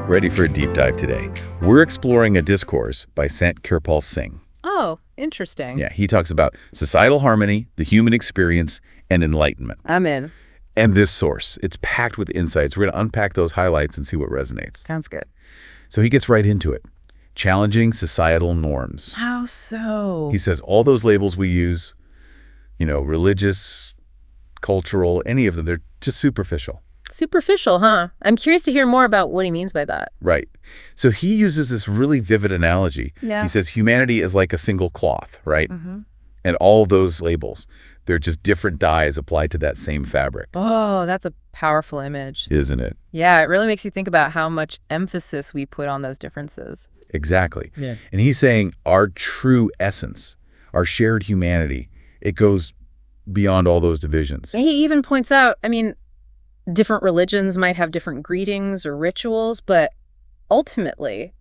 Ready for a deep dive today? We're exploring a discourse by Sant Kirpal Singh. Oh, interesting. Yeah, he talks about societal harmony, the human experience, and enlightenment. I'm in. And this source, it's packed with insights. We're going to unpack those highlights and see what resonates. Sounds good. So he gets right into it. Challenging societal norms. How so? He says all those labels we use, religious, cultural, any of them, they're just superficial. Superficial, huh? I'm curious to hear more about what he means by that. Right. So he uses this really vivid analogy. Yeah. He says humanity is like a single cloth, right? Mm-hmm. And all of those labels, they're just different dyes applied to that same fabric. Oh, that's a powerful image. Isn't it? Yeah, it really makes you think about how much emphasis we put on those differences. Exactly. Yeah. And he's saying our true essence, our shared humanity, it goes beyond all those divisions. He even points out, different religions might have different greetings or rituals, but ultimately,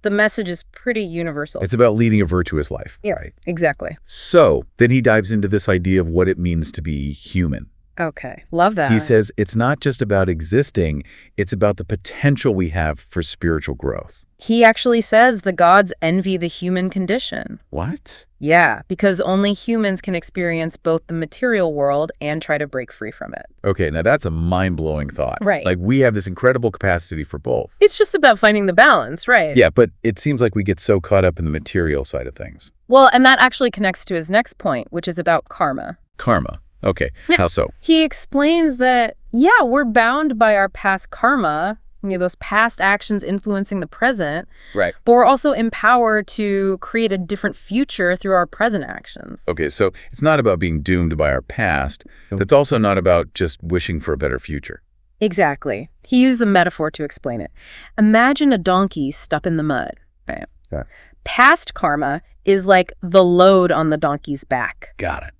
the message is pretty universal. It's about leading a virtuous life. Yeah, right? Exactly. So then he dives into this idea of what it means to be human. Okay, love that. He says it's not just about existing, it's about the potential we have for spiritual growth. He actually says the gods envy the human condition. What? Yeah, because only humans can experience both the material world and try to break free from it. Okay, now that's a mind-blowing thought. Right. Like we have this incredible capacity for both. It's just about finding the balance, right? Yeah, but it seems like we get so caught up in the material side of things. Well, and that actually connects to his next point, which is about karma. Karma. Okay, how so? He explains that, we're bound by our past karma, those past actions influencing the present. Right. But we're also empowered to create a different future through our present actions. Okay, so it's not about being doomed by our past. It's also not about just wishing for a better future. Exactly. He uses a metaphor to explain it. Imagine a donkey stuck in the mud. Right? Okay. Past karma is like the load on the donkey's back. Got it.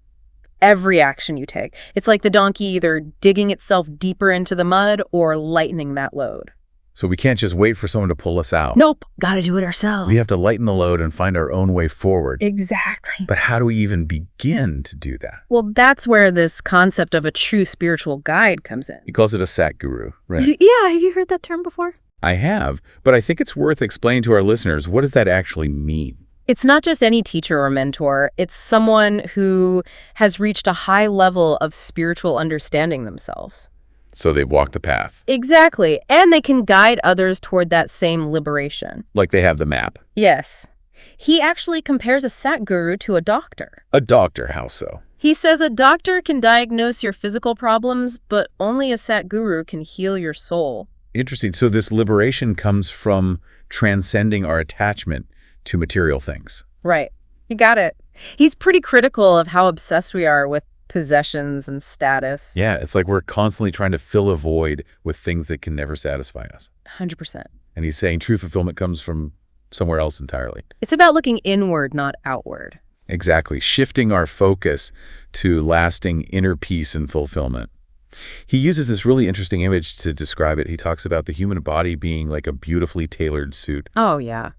Every action you take. It's like the donkey either digging itself deeper into the mud or lightening that load. So we can't just wait for someone to pull us out. Nope. Gotta do it ourselves. We have to lighten the load and find our own way forward. Exactly. But how do we even begin to do that? Well, that's where this concept of a true spiritual guide comes in. He calls it a Sat Guru, right? Yeah, have you heard that term before? I have, but I think it's worth explaining to our listeners, what does that actually mean? It's not just any teacher or mentor. It's someone who has reached a high level of spiritual understanding themselves. So they've walked the path. Exactly. And they can guide others toward that same liberation. Like they have the map. Yes. He actually compares a Sat Guru to a doctor. A doctor, how so? He says a doctor can diagnose your physical problems, but only a Sat Guru can heal your soul. Interesting. So this liberation comes from transcending our attachment to material things. Right. You got it. He's pretty critical of how obsessed we are with possessions and status. Yeah, it's like we're constantly trying to fill a void with things that can never satisfy us. 100%. And he's saying true fulfillment comes from somewhere else entirely. It's about looking inward, not outward. Exactly. Shifting our focus to lasting inner peace and fulfillment. He uses this really interesting image to describe it. He talks about the human body being like a beautifully tailored suit. Oh, yeah.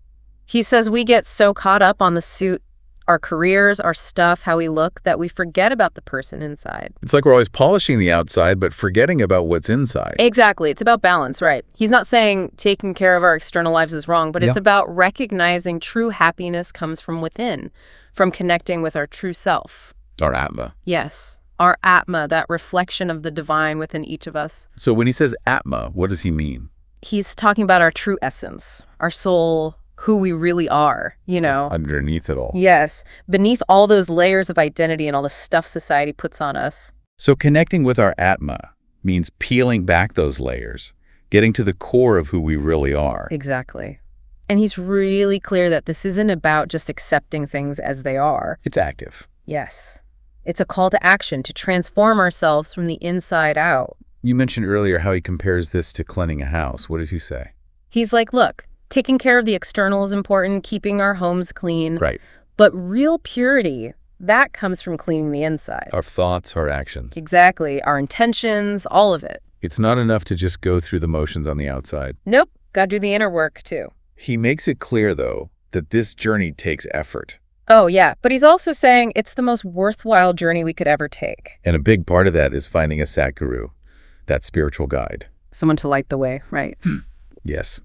He says we get so caught up on the suit, our careers, our stuff, how we look, that we forget about the person inside. It's like we're always polishing the outside, but forgetting about what's inside. Exactly. It's about balance, right? He's not saying taking care of our external lives is wrong, but it's about recognizing true happiness comes from within, from connecting with our true self. Our Atma. Yes. Our Atma, that reflection of the divine within each of us. So when he says Atma, what does he mean? He's talking about our true essence, our soul, who we really are, Underneath it all. Yes, beneath all those layers of identity and all the stuff society puts on us. So connecting with our Atma means peeling back those layers, getting to the core of who we really are. Exactly. And he's really clear that this isn't about just accepting things as they are. It's active. Yes. It's a call to action to transform ourselves from the inside out. You mentioned earlier how he compares this to cleaning a house. What did he say? He's like, look, taking care of the external is important, keeping our homes clean. Right. But real purity, that comes from cleaning the inside. Our thoughts, our actions. Exactly. Our intentions, all of it. It's not enough to just go through the motions on the outside. Nope. Got to do the inner work, too. He makes it clear, though, that this journey takes effort. Oh, yeah. But he's also saying it's the most worthwhile journey we could ever take. And a big part of that is finding a Sat Guru, that spiritual guide. Someone to light the way, right? Yes.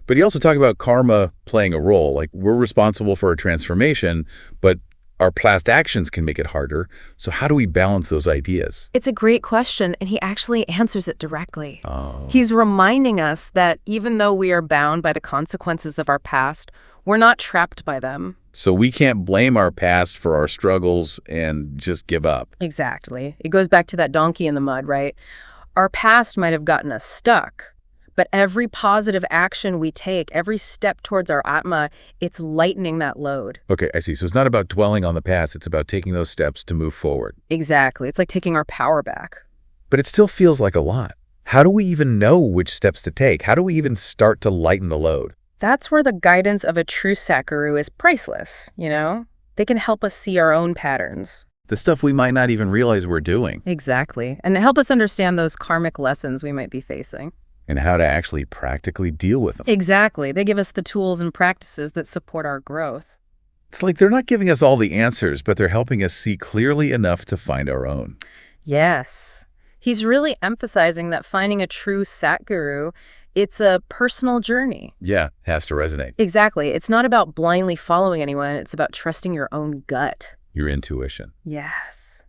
But you also talk about karma playing a role. Like, we're responsible for our transformation, but our past actions can make it harder. So how do we balance those ideas? It's a great question, and he actually answers it directly. Oh. He's reminding us that even though we are bound by the consequences of our past, we're not trapped by them. So we can't blame our past for our struggles and just give up. Exactly. It goes back to that donkey in the mud, right? Our past might have gotten us stuck, but every positive action we take, every step towards our Atma, it's lightening that load. Okay, I see. So it's not about dwelling on the past. It's about taking those steps to move forward. Exactly. It's like taking our power back. But it still feels like a lot. How do we even know which steps to take? How do we even start to lighten the load? That's where the guidance of a true Satguru is priceless, you know? They can help us see our own patterns. The stuff we might not even realize we're doing. Exactly. And help us understand those karmic lessons we might be facing. And how to actually practically deal with them. Exactly. They give us the tools and practices that support our growth. It's like they're not giving us all the answers, but they're helping us see clearly enough to find our own. Yes. He's really emphasizing that finding a true Satguru, it's a personal journey. Yeah, it has to resonate. Exactly. It's not about blindly following anyone. It's about trusting your own gut. Your intuition. Yes.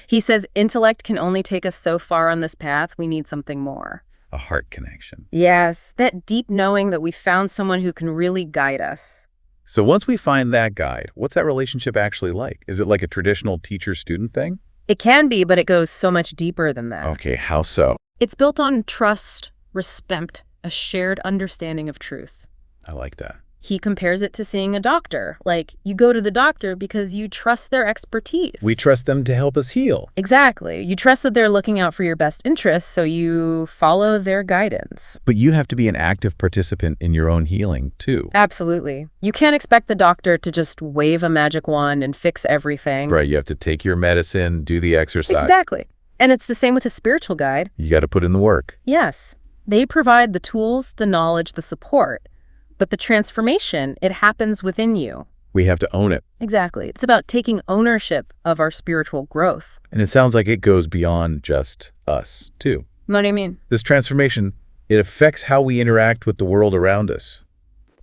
He says intellect can only take us so far on this path. We need something more. A heart connection. Yes, that deep knowing that we found someone who can really guide us. So once we find that guide, what's that relationship actually like? Is it like a traditional teacher-student thing? It can be, but it goes so much deeper than that. Okay, how so? It's built on trust, respect, a shared understanding of truth. I like that. He compares it to seeing a doctor. Like, you go to the doctor because you trust their expertise. We trust them to help us heal. Exactly. You trust that they're looking out for your best interests, so you follow their guidance. But you have to be an active participant in your own healing, too. Absolutely. You can't expect the doctor to just wave a magic wand and fix everything. Right, you have to take your medicine, do the exercise. Exactly. And it's the same with a spiritual guide. You got to put in the work. Yes. They provide the tools, the knowledge, the support. But the transformation, it happens within you. We have to own it. Exactly. It's about taking ownership of our spiritual growth. And it sounds like it goes beyond just us, too. What do you mean? This transformation, it affects how we interact with the world around us.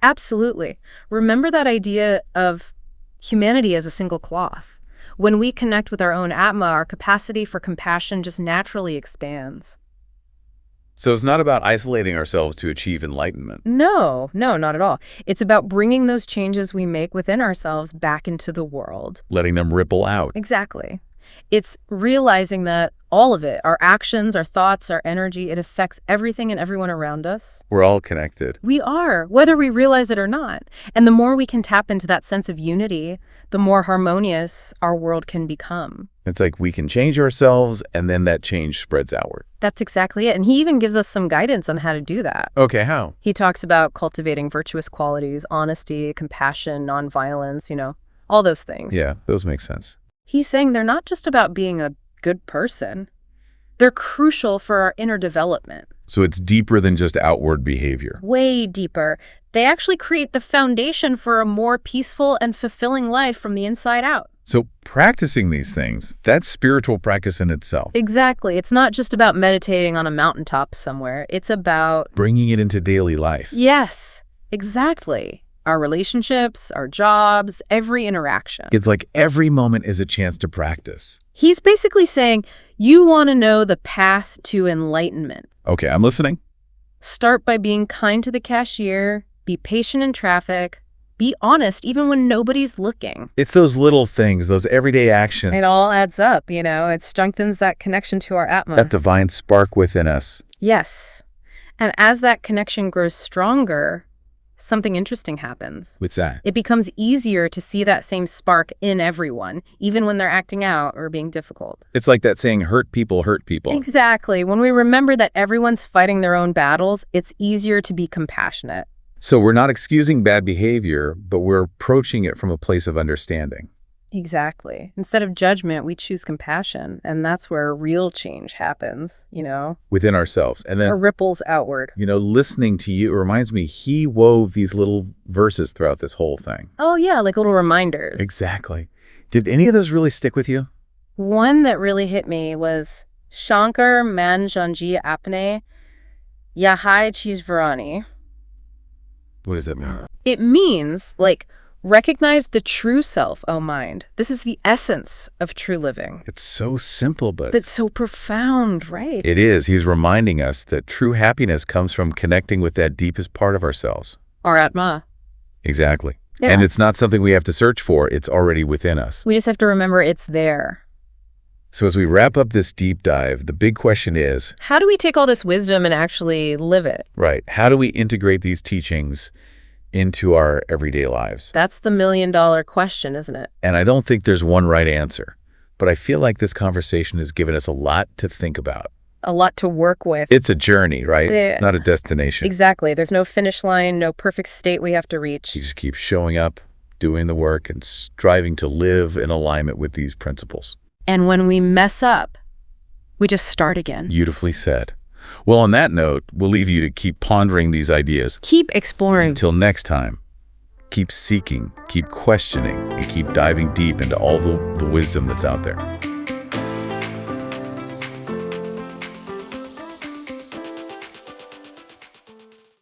Absolutely. Remember that idea of humanity as a single cloth. When we connect with our own Atma, our capacity for compassion just naturally expands. So it's not about isolating ourselves to achieve enlightenment. No, not at all. It's about bringing those changes we make within ourselves back into the world. Letting them ripple out. Exactly. It's realizing that all of it, our actions, our thoughts, our energy, it affects everything and everyone around us. We're all connected. We are, whether we realize it or not. And the more we can tap into that sense of unity, the more harmonious our world can become. It's like we can change ourselves, and then that change spreads outward. That's exactly it. And he even gives us some guidance on how to do that. Okay, how? He talks about cultivating virtuous qualities, honesty, compassion, nonviolence, all those things. Yeah, those make sense. He's saying they're not just about being a good person. They're crucial for our inner development. So it's deeper than just outward behavior. Way deeper. They actually create the foundation for a more peaceful and fulfilling life from the inside out. So practicing these things, that's spiritual practice in itself. Exactly. It's not just about meditating on a mountaintop somewhere. It's about bringing it into daily life. Yes, exactly. Our relationships, our jobs, every interaction. It's like every moment is a chance to practice. He's basically saying, you want to know the path to enlightenment. Okay, I'm listening. Start by being kind to the cashier, be patient in traffic, be honest even when nobody's looking. It's those little things, those everyday actions. It all adds up, It strengthens that connection to our Atma. That divine spark within us. Yes. And as that connection grows stronger, something interesting happens. What's that? It becomes easier to see that same spark in everyone, even when they're acting out or being difficult. It's like that saying, hurt people hurt people. Exactly. When we remember that everyone's fighting their own battles, it's easier to be compassionate. So we're not excusing bad behavior, but we're approaching it from a place of understanding. Exactly. Instead of judgment, we choose compassion. And that's where real change happens, Within ourselves. And then or ripples outward. Listening to you reminds me, he wove these little verses throughout this whole thing. Oh, yeah, like little reminders. Exactly. Did any of those really stick with you? One that really hit me was Shankar Manjanji Apne Yahai Cheesvarani. What does that mean? It means, like, recognize the true self, oh mind. This is the essence of true living. It's so simple, but But so profound, right? it is. He's reminding us that true happiness comes from connecting with that deepest part of ourselves. Our Atma. Exactly. Yeah. And it's not something we have to search for. It's already within us. We just have to remember it's there. So as we wrap up this deep dive, the big question is, How do we take all this wisdom and actually live it? right, how do we integrate these teachings into our everyday lives? That's the million-dollar question, isn't it? And I don't think there's one right answer, but I feel like this conversation has given us a lot to think about. A lot to work with. It's a journey, right? Yeah. Not a destination. Exactly. There's no finish line, no perfect state we have to reach. You just keep showing up, doing the work, and striving to live in alignment with these principles. And when we mess up, we just start again. Beautifully said. Well, on that note, we'll leave you to keep pondering these ideas. Keep exploring. Until next time, keep seeking, keep questioning, and keep diving deep into all the wisdom that's out there.